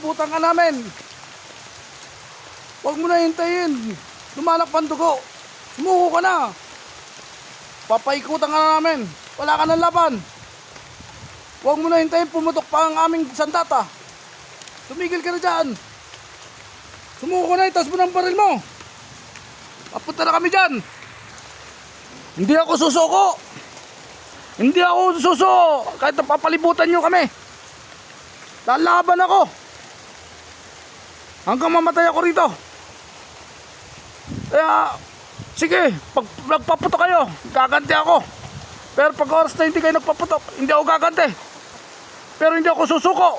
papalibutan ka namin. Huwag mo na hintayin. Lumalak pa ang dugo. Sumuko ka na. Papaikutan ka na namin. Wala ka ng laban. Huwag mo na hintayin pumutok pa ang aming sandata. Tumigil ka na dyan. Sumuko na, itas mo ng baril mo. Papunta na kami dyan. Hindi ako susuko. Hindi ako susuko. Kahit napapalibutan nyo kami. Lalaban ako. Hanggang mamatay ako rito. Kaya, sige, pag nagpaputok kayo, gaganti ako. Pero pag oras na hindi kayo nagpaputok, hindi ako gaganti. Pero hindi ako susuko.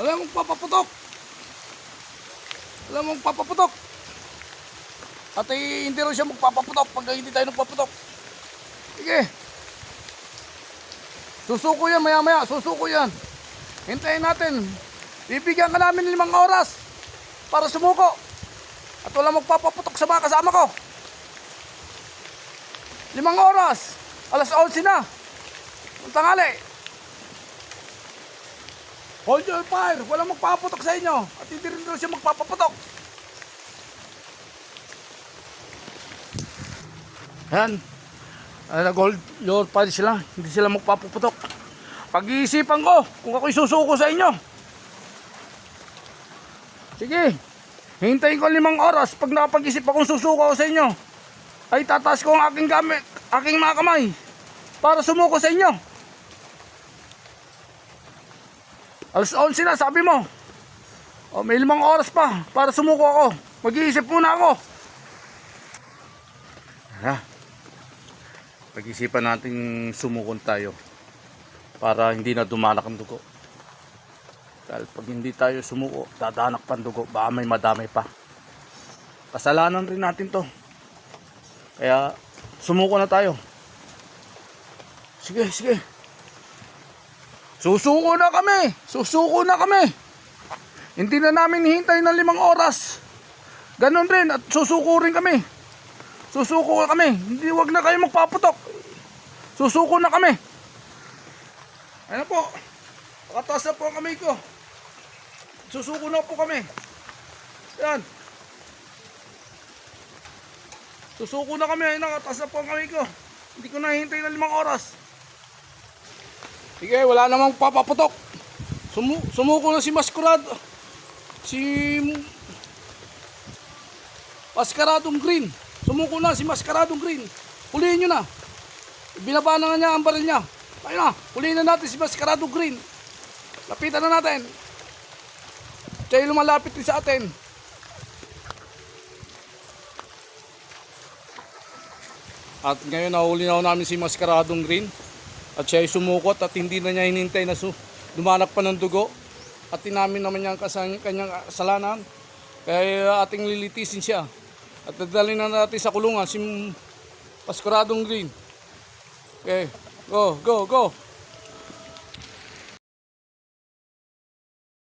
Wala mong papaputok. Wala mong papaputok. At hindi rin siya magpapaputok pag hindi tayo nagpaputok. Sige. Susuko yan maya maya. Susuko yan. Hintayin natin. Bibigyan ka namin 5 oras para sumuko. At wala magpapaputok sa mga kasama ko. 5 oras. Alas 11 na. Ang tanghali. Hold your fire. Walang magpapaputok sa inyo. At hindi rin siya magpapaputok. Yan. Nag-hold your fire sila. Hindi sila magpapaputok. Pag-iisipan ko kung ako'y susuko sa inyo. Sige. Hintayin ko 5 oras. Pag nakapag-isip akong susuko ako sa inyo, ay tataas ko ang aking gamit, aking mga kamay para sumuko sa inyo. Alas 11 na, sabi mo. O, may 5 oras pa para sumuko ako. Mag-iisip muna ako. Pag-isipan natin sumukon tayo para hindi na dumanak ang dugo. Dahil pag hindi tayo sumuko, dadanak pa ang dugo. Baka may madami pa. Kasalanan rin natin to. Kaya sumuko na tayo. Sige, sige. Susuko na kami. Susuko na kami. Hindi na namin hihintay ng 5 oras. Ganon rin. At susuko rin kami. Susuko na kami. Hindi, wag na kayo magpaputok. Susuko na kami. Ayan po. Nakataas na po ang kamay ko. Susuko na po kami. Ayan. Susuko na kami. Ayan, nakataas na po ang kamay ko. Hindi ko na hihintay ng 5 oras. Sige, wala namang papaputok. Sumuko na si Mascarado. Si Mascaradong Green. Sumuko na si Mascaradong Green. Hulihin nyo na. Binaba na nga niya ang baril niya. Ayun na, hulihin na natin si Mascaradong Green. Lapitan na natin. Siya lumalapit din sa atin. At ngayon nahuli na namin si Mascaradong Green. At siya ay sumukot at hindi na niya hinintay na dumanak pa ng dugo. At tinamin naman niya ang kanyang kasalanan. Kaya ating lilitisin siya. At dadalhin na natin sa kulungan si Mascaradong Green. Okay, go, go, go.